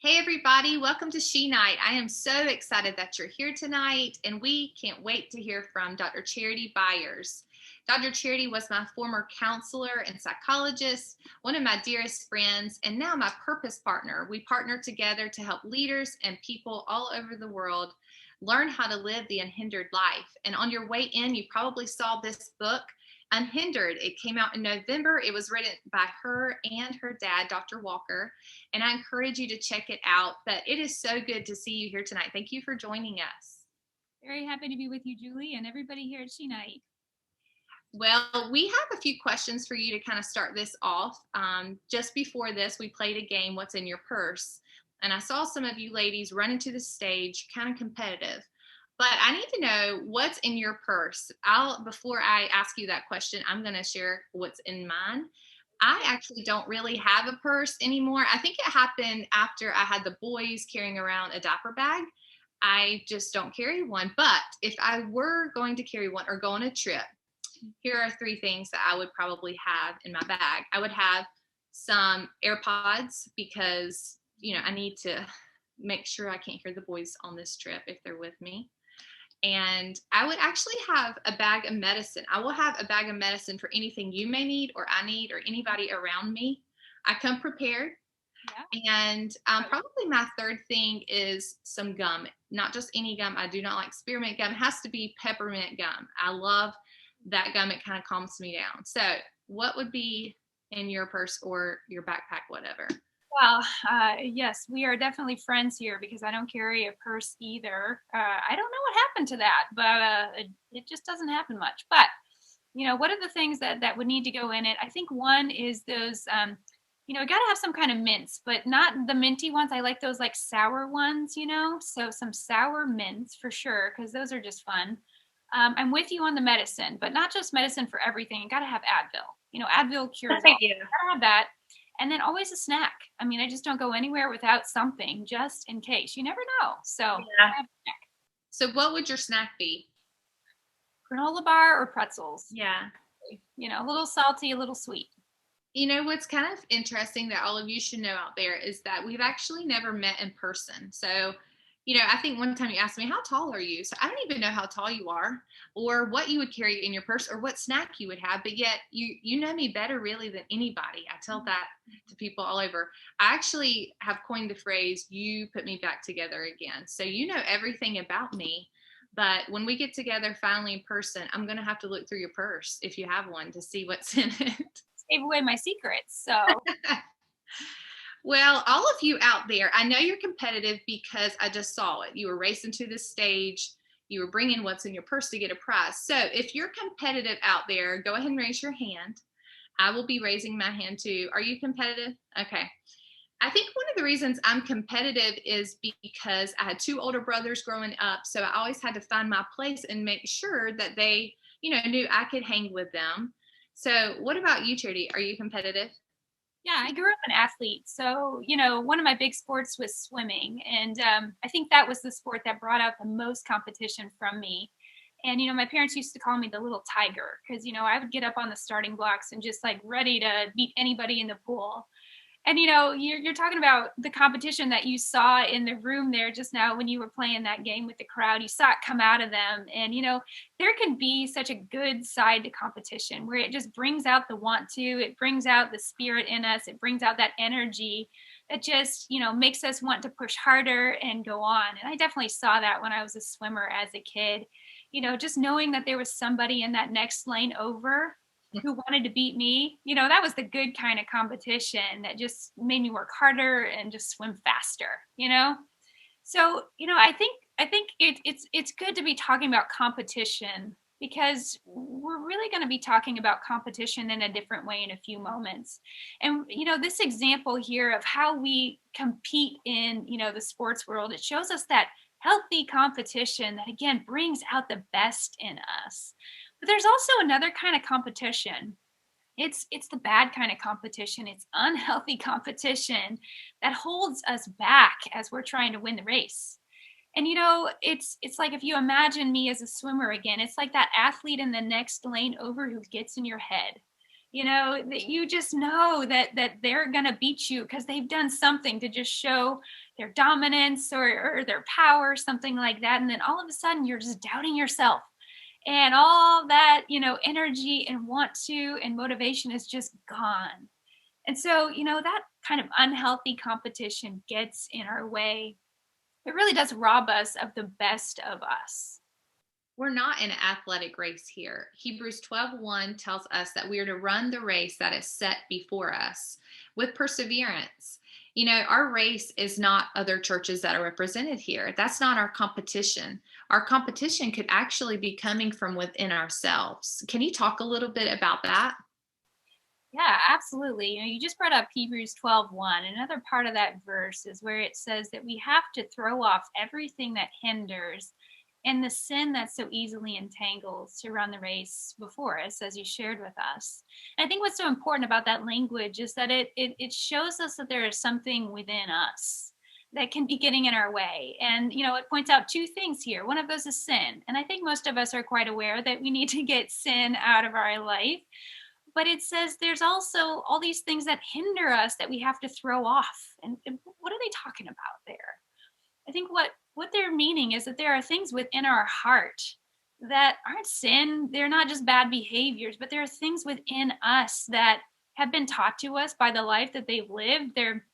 Hey, everybody, welcome to She Night. I am so excited that you're here tonight, and we can't wait to hear from Dr. Charity Byers. Dr. Charity was my former counselor and psychologist, one of my dearest friends, and now my purpose partner. We partner together to help leaders and people all over the world learn how to live the unhindered life. And on your way in, you probably saw this book, Unhindered. It came out in November. It was written by her and her dad, Dr. Walker, and I encourage you to check it out. But it is so good to see you here tonight. Thank you for joining us. Very happy to be with you, Julie, and everybody here at She Night. Well, we have a few questions for you to kind of start this off. Just before this, we played a game, What's in Your Purse? And I saw some of you ladies running to the stage, kind of competitive. But I need to know what's in your purse. Before I ask you that question, I'm going to share what's in mine. I actually don't really have a purse anymore. I think it happened after I had the boys carrying around a diaper bag. I just don't carry one. But if I were going to carry one or go on a trip, here are three things that I would probably have in my bag. I would have some AirPods because, I need to make sure I can't hear the boys on this trip if they're with me. And I would actually have a bag of medicine. I will have a bag of medicine for anything you may need or I need or anybody around me. I come prepared. And probably my third thing is some gum, not just any gum. I do not like spearmint gum. It has to be peppermint gum. I love that gum. It kind of calms me down. So what would be in your purse or your backpack, whatever? Well, yes, we are definitely friends here because I don't carry a purse either. I don't know what happened to that, but it just doesn't happen much. But, what are the things that would need to go in it? I think one is those, got to have some kind of mints, but not the minty ones. I like those like sour ones, so some sour mints for sure, because those are just fun. I'm with you on the medicine, but not just medicine for everything. You got to have Advil. Advil cures all. You gotta have that. And then always a snack. I mean, I just don't go anywhere without something just in case. You never know. So, yeah. So what would your snack be? Granola bar or pretzels. Yeah. A little salty, a little sweet. What's kind of interesting that all of you should know out there is that we've actually never met in person. So, I think one time you asked me, how tall are you? So I don't even know how tall you are or what you would carry in your purse or what snack you would have. But yet you know me better really than anybody. I tell that to people all over. I actually have coined the phrase, you put me back together again. So you know everything about me. But when we get together finally in person, I'm going to have to look through your purse if you have one to see what's in it. Gave away my secrets. So, well, all of you out there, I know you're competitive because I just saw it. You were racing to the stage. You were bringing what's in your purse to get a prize. So if you're competitive out there, go ahead and raise your hand. I will be raising my hand too. Are you competitive? Okay. I think one of the reasons I'm competitive is because I had two older brothers growing up. So I always had to find my place and make sure that they, knew I could hang with them. So what about you, Charity? Are you competitive? yeah, I grew up an athlete. So, one of my big sports was swimming. And I think that was the sport that brought out the most competition from me. And, my parents used to call me the little tiger because, I would get up on the starting blocks and just like ready to beat anybody in the pool. And you're talking about the competition that you saw in the room there just now when you were playing that game with the crowd. You saw it come out of them, and there can be such a good side to competition where it just brings out the want to. It brings out the spirit in us. It brings out that energy that just makes us want to push harder and go on. And I definitely saw that when I was a swimmer as a kid. Just knowing that there was somebody in that next lane over who wanted to beat me, that was the good kind of competition that just made me work harder and just swim faster. So, I think it's good to be talking about competition because we're really going to be talking about competition in a different way in a few moments. And, this example here of how we compete in, the sports world, it shows us that healthy competition that again brings out the best in us. But there's also another kind of competition. It's the bad kind of competition. It's unhealthy competition that holds us back as we're trying to win the race. And it's like if you imagine me as a swimmer again, it's like that athlete in the next lane over who gets in your head. That you just know that they're going to beat you because they've done something to just show their dominance or their power, something like that. And then all of a sudden you're just doubting yourself. And all that, energy and want to and motivation is just gone. And so, that kind of unhealthy competition gets in our way. It really does rob us of the best of us. We're not in an athletic race here. Hebrews 12:1 tells us that we are to run the race that is set before us with perseverance. Our race is not other churches that are represented here. That's not our competition. Our competition could actually be coming from within ourselves. Can you talk a little bit about that? Yeah, absolutely. You just brought up Hebrews 12:1. Another part of that verse is where it says that we have to throw off everything that hinders and the sin that so easily entangles to run the race before us, as you shared with us. And I think what's so important about that language is that it shows us that there is something within us that can be getting in our way. And, it points out two things here. One of those is sin. And I think most of us are quite aware that we need to get sin out of our life. But it says there's also all these things that hinder us that we have to throw off. And what are they talking about there? I think what they're meaning is that there are things within our heart that aren't sin. They're not just bad behaviors, but there are things within us that have been taught to us by the life that they've lived. There are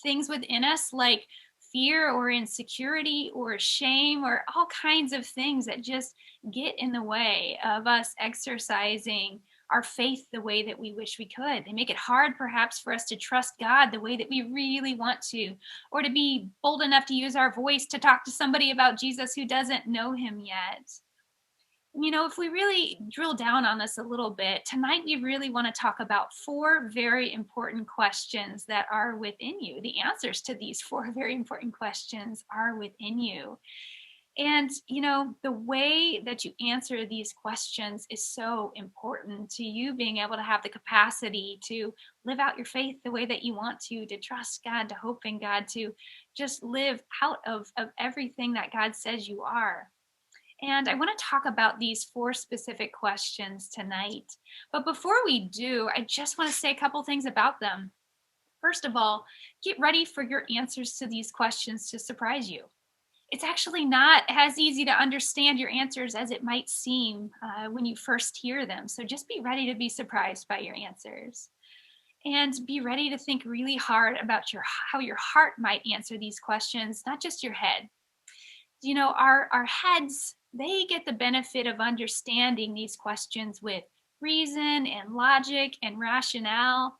things within us like fear or insecurity or shame or all kinds of things that just get in the way of us exercising our faith the way that we wish we could. They make it hard, perhaps, for us to trust God the way that we really want to, or to be bold enough to use our voice to talk to somebody about Jesus who doesn't know him yet. If we really drill down on this a little bit, tonight we really want to talk about four very important questions that are within you. The answers to these four very important questions are within you. And, the way that you answer these questions is so important to you being able to have the capacity to live out your faith the way that you want to trust God, to hope in God, to just live out of everything that God says you are. And I want to talk about these four specific questions tonight. But before we do, I just want to say a couple things about them. First of all, get ready for your answers to these questions to surprise you. It's actually not as easy to understand your answers as it might seem when you first hear them. So just be ready to be surprised by your answers. And be ready to think really hard about how your heart might answer these questions, not just your head. Our heads, they get the benefit of understanding these questions with reason and logic and rationale.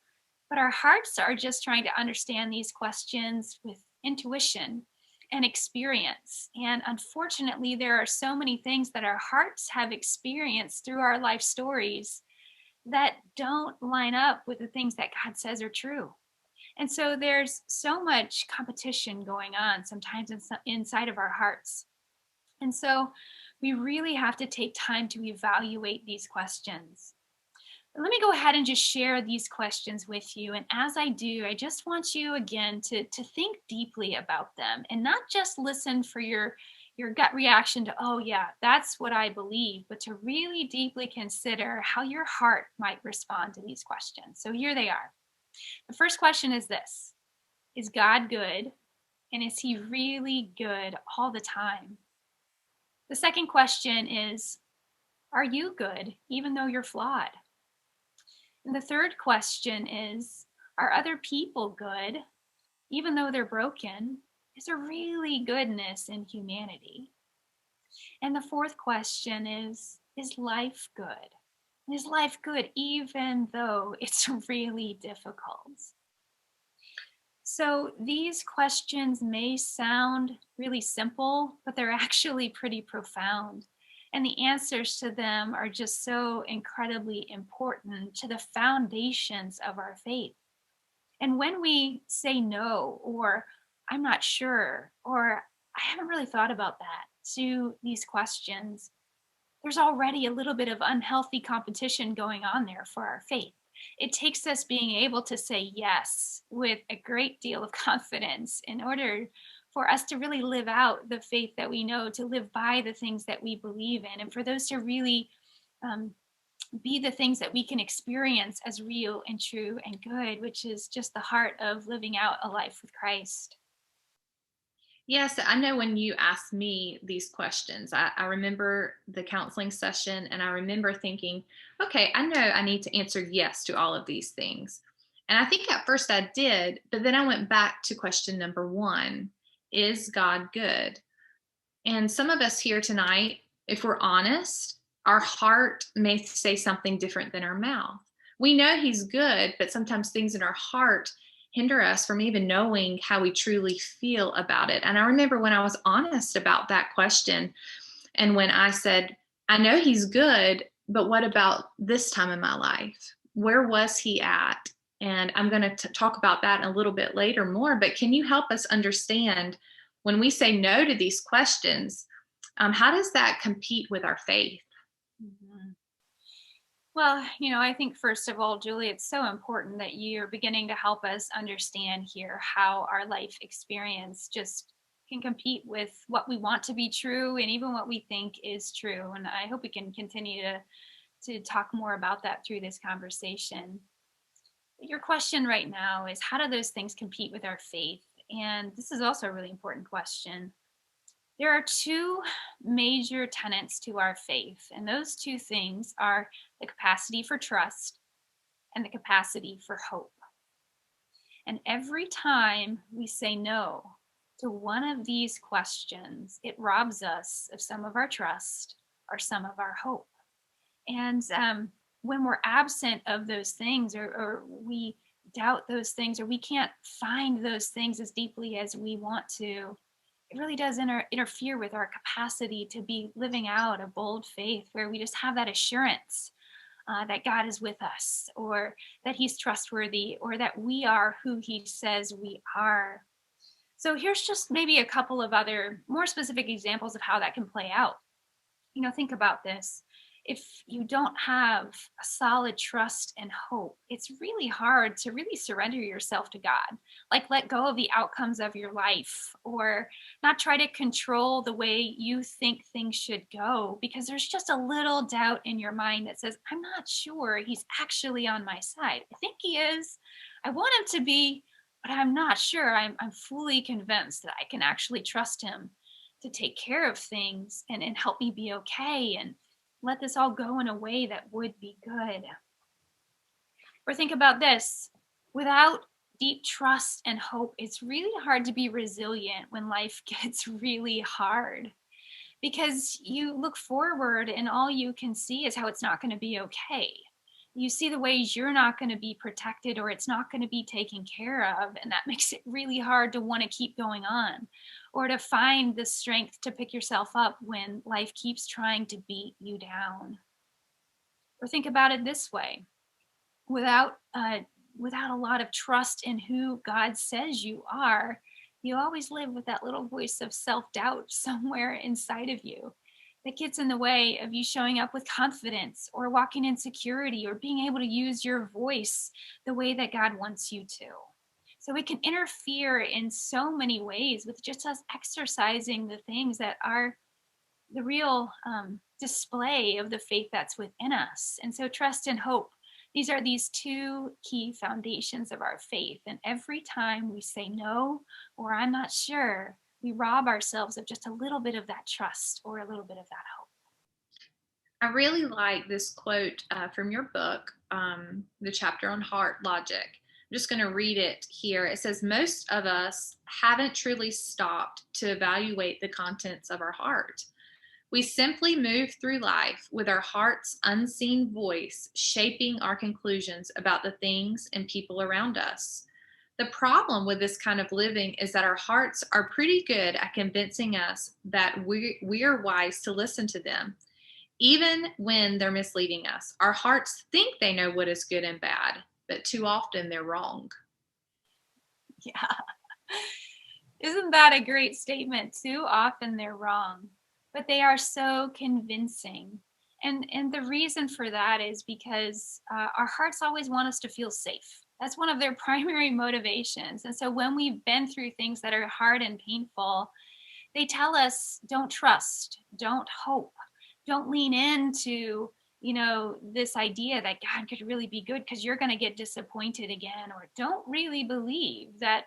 But our hearts are just trying to understand these questions with intuition and experience. And unfortunately, there are so many things that our hearts have experienced through our life stories that don't line up with the things that God says are true. And so there's so much competition going on sometimes inside of our hearts. And so we really have to take time to evaluate these questions. Let me go ahead and just share these questions with you. And as I do, I just want you again to think deeply about them and not just listen for your gut reaction to, oh yeah, that's what I believe, but to really deeply consider how your heart might respond to these questions. So here they are. The first question is this: is God good? And is he really good all the time? The second question is, are you good even though you're flawed? And the third question is, are other people good even though they're broken? Is there really goodness in humanity? And the fourth question is life good? Is life good even though it's really difficult? So these questions may sound really simple, but they're actually pretty profound. And the answers to them are just so incredibly important to the foundations of our faith. And when we say no, or I'm not sure, or I haven't really thought about that to these questions, there's already a little bit of unhealthy competition going on there for our faith. It takes us being able to say yes with a great deal of confidence in order for us to really live out the faith that we know, to live by the things that we believe in, and for those to really be the things that we can experience as real and true and good, which is just the heart of living out a life with Christ. Yes, I know when you asked me these questions, I remember the counseling session and I remember thinking, okay, I know I need to answer yes to all of these things. And I think at first I did, but then I went back to question number one: is God good? And some of us here tonight, if we're honest, our heart may say something different than our mouth. We know He's good, but sometimes things in our heart hinder us from even knowing how we truly feel about it. And I remember when I was honest about that question, and when I said, I know He's good, but what about this time in my life? Where was He at? And I'm going to talk about that a little bit later more. But can you help us understand when we say no to these questions, how does that compete with our faith? Mhm. Well, I think first of all, Julie, it's so important that you're beginning to help us understand here how our life experience just can compete with what we want to be true and even what we think is true. And I hope we can continue to talk more about that through this conversation. Your question right now is, how do those things compete with our faith? And this is also a really important question. There are two major tenets to our faith, and those two things are the capacity for trust and the capacity for hope. And every time we say no to one of these questions, it robs us of some of our trust or some of our hope. And when we're absent of those things, or we doubt those things, or we can't find those things as deeply as we want to, it really does interfere with our capacity to be living out a bold faith where we just have that assurance that God is with us, or that He's trustworthy, or that we are who He says we are. So here's just maybe a couple of other more specific examples of how that can play out. Think about this. If you don't have a solid trust and hope, it's really hard to really surrender yourself to God, like let go of the outcomes of your life, or not try to control the way you think things should go, because there's just a little doubt in your mind that says, I'm not sure He's actually on my side. I think He is. I want Him to be, but I'm not sure. I'm fully convinced that I can actually trust Him to take care of things and help me be okay and let this all go in a way that would be good. Or think about this: without deep trust and hope, it's really hard to be resilient when life gets really hard, because you look forward and all you can see is how it's not going to be okay. You see the ways you're not going to be protected, or it's not going to be taken care of. And that makes it really hard to want to keep going on, or to find the strength to pick yourself up when life keeps trying to beat you down. Or think about it this way: without without a lot of trust in who God says you are, you always live with that little voice of self-doubt somewhere inside of you that gets in the way of you showing up with confidence, or walking in security, or being able to use your voice the way that God wants you to. So it can interfere in so many ways with just us exercising the things that are the real display of the faith that's within us. And so trust and hope, these are these two key foundations of our faith. And every time we say no, or I'm not sure, we rob ourselves of just a little bit of that trust or a little bit of that hope. I really like this quote from your book, the chapter on heart logic. I'm just going to read it here. It says, most of us haven't truly stopped to evaluate the contents of our heart. We simply move through life with our heart's unseen voice shaping our conclusions about the things and people around us. The problem with this kind of living is that our hearts are pretty good at convincing us that we are wise to listen to them, even when they're misleading us. Our hearts think they know what is good and bad, but too often they're wrong. Yeah. Isn't that a great statement? Too often they're wrong, but they are so convincing. And the reason for that is because our hearts always want us to feel safe. That's one of their primary motivations. And so when we've been through things that are hard and painful, they tell us, don't trust, don't hope, don't lean into this idea that God could really be good, because you're going to get disappointed again. Or don't really believe that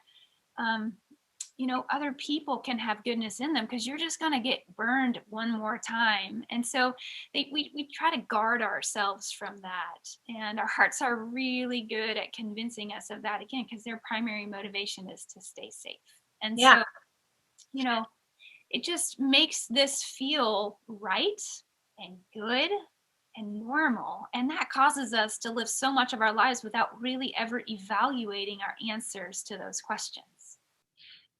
other people can have goodness in them, because you're just going to get burned one more time. And so we try to guard ourselves from that. And our hearts are really good at convincing us of that, again, because their primary motivation is to stay safe. And Yeah. so, it just makes this feel right and good and normal. And that causes us to live so much of our lives without really ever evaluating our answers to those questions.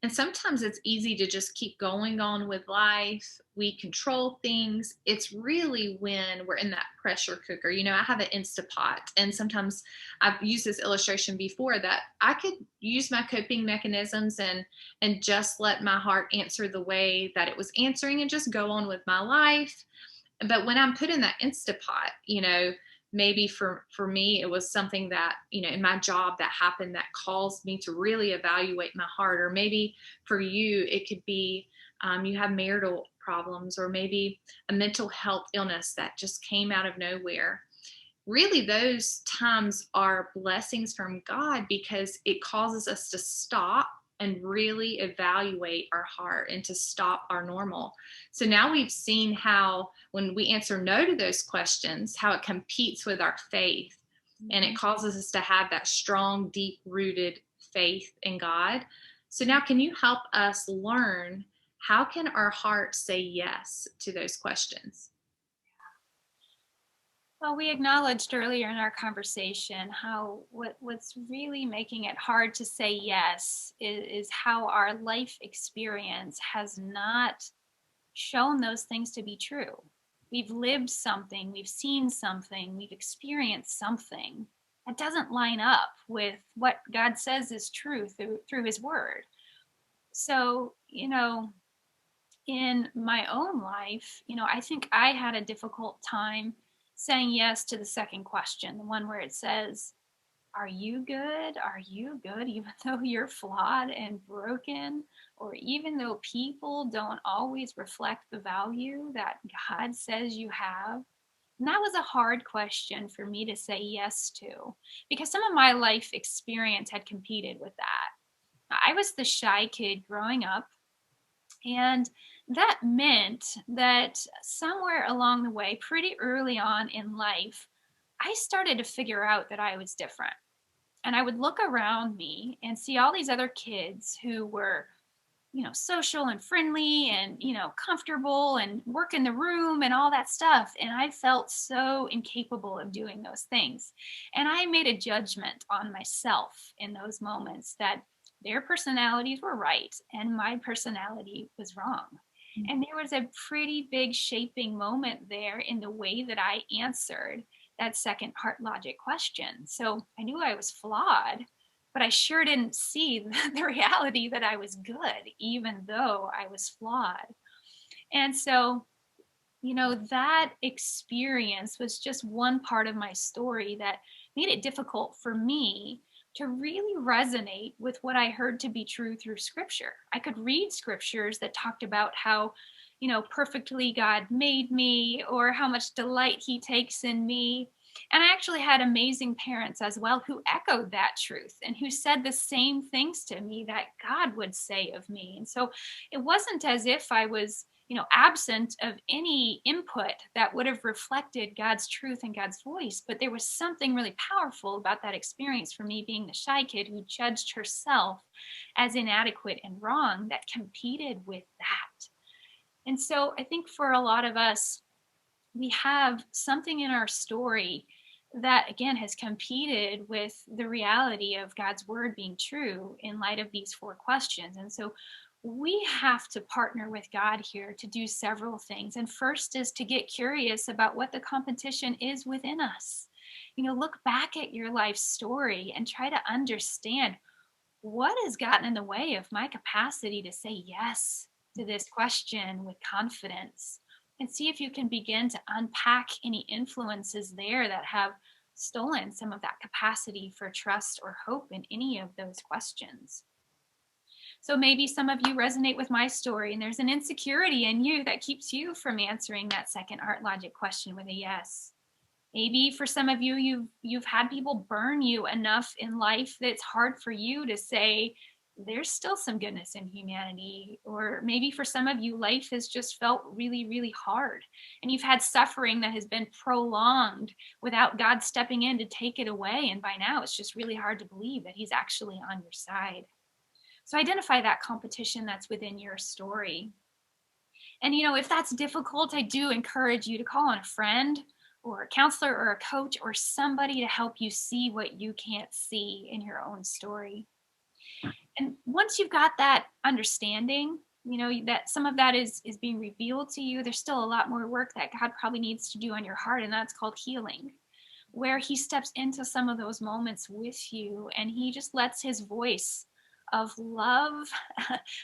And sometimes it's easy to just keep going on with life. We control things. It's really when we're in that pressure cooker. I have an Instapot, and sometimes I've used this illustration before that I could use my coping mechanisms and just let my heart answer the way that it was answering and just go on with my life. But when I'm put in that Instapot, maybe for me it was something that in my job that happened that caused me to really evaluate my heart. Or maybe for you it could be you have marital problems, or maybe a mental health illness that just came out of nowhere. Really, those times are blessings from God, because it causes us to stop and really evaluate our heart and to stop our normal. So now we've seen how when we answer no to those questions, how it competes with our faith, and it causes us to have that strong, deep rooted faith in God. So now, can you help us learn, how can our heart say yes to those questions? Well, we acknowledged earlier in our conversation how what's really making it hard to say yes is how our life experience has not shown those things to be true. We've lived something, we've seen something, we've experienced something that doesn't line up with what God says is true through his word. So, in my own life, I think I had a difficult time saying yes to the second question, the one where it says, are you good? Are you good? Even though you're flawed and broken, or even though people don't always reflect the value that God says you have. And that was a hard question for me to say yes to, because some of my life experience had competed with that. I was the shy kid growing up, and that meant that somewhere along the way, pretty early on in life, I started to figure out that I was different. And I would look around me and see all these other kids who were, social and friendly and, comfortable and work in the room and all that stuff. And I felt so incapable of doing those things. And I made a judgment on myself in those moments that their personalities were right and my personality was wrong. And there was a pretty big shaping moment there in the way that I answered that second heart logic question. So I knew I was flawed, but I sure didn't see the reality that I was good, even though I was flawed. And so, that experience was just one part of my story that made it difficult for me to really resonate with what I heard to be true through scripture. I could read scriptures that talked about how, perfectly God made me, or how much delight he takes in me. And I actually had amazing parents as well who echoed that truth and who said the same things to me that God would say of me. And so it wasn't as if I was, absent of any input that would have reflected God's truth and God's voice. But there was something really powerful about that experience for me, being the shy kid who judged herself as inadequate and wrong, that competed with that. And so I think for a lot of us, we have something in our story that, again, has competed with the reality of God's word being true in light of these four questions. And so we have to partner with God here to do several things. And first is to get curious about what the competition is within us. Look back at your life story and try to understand what has gotten in the way of my capacity to say yes to this question with confidence, and see if you can begin to unpack any influences there that have stolen some of that capacity for trust or hope in any of those questions. So maybe some of you resonate with my story, and there's an insecurity in you that keeps you from answering that second heart logic question with a yes. Maybe for some of you, you've had people burn you enough in life that it's hard for you to say there's still some goodness in humanity. Or maybe for some of you, life has just felt really, really hard, and you've had suffering that has been prolonged without God stepping in to take it away. And by now, it's just really hard to believe that He's actually on your side. So identify that competition that's within your story. And, if that's difficult, I do encourage you to call on a friend or a counselor or a coach or somebody to help you see what you can't see in your own story. And once you've got that understanding, that some of that is being revealed to you, there's still a lot more work that God probably needs to do on your heart, and that's called healing, where He steps into some of those moments with you and He just lets His voice of love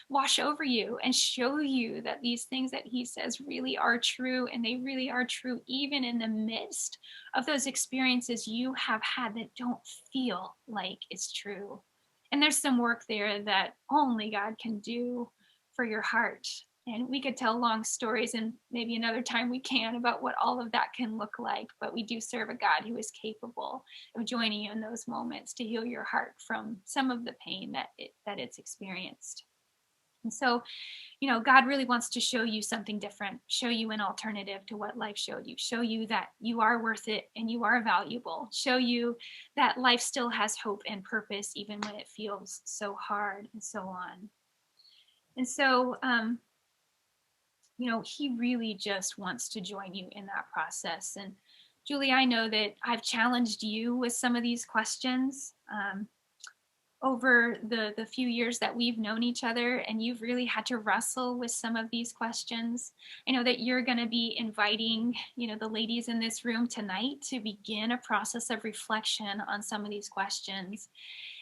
wash over you and show you that these things that He says really are true, and they really are true even in the midst of those experiences you have had that don't feel like it's true. And there's some work there that only God can do for your heart. And we could tell long stories, and maybe another time we can, about what all of that can look like. But we do serve a God who is capable of joining you in those moments to heal your heart from some of the pain that it's experienced. And so, God really wants to show you something different, show you an alternative to what life showed you, show you that you are worth it and you are valuable, show you that life still has hope and purpose, even when it feels so hard, and so on. And so, He really just wants to join you in that process. And Julie, I know that I've challenged you with some of these questions. Over the few years that we've known each other, and you've really had to wrestle with some of these questions. I know that you're going to be inviting, the ladies in this room tonight to begin a process of reflection on some of these questions,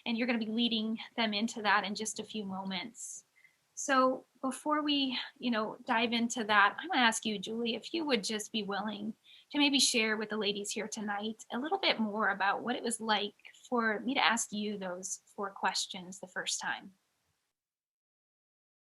and you're going to be leading them into that in just a few moments. So before we, dive into that, I'm going to ask you, Julie, if you would just be willing to maybe share with the ladies here tonight a little bit more about what it was like for me to ask you those 4 questions the first time.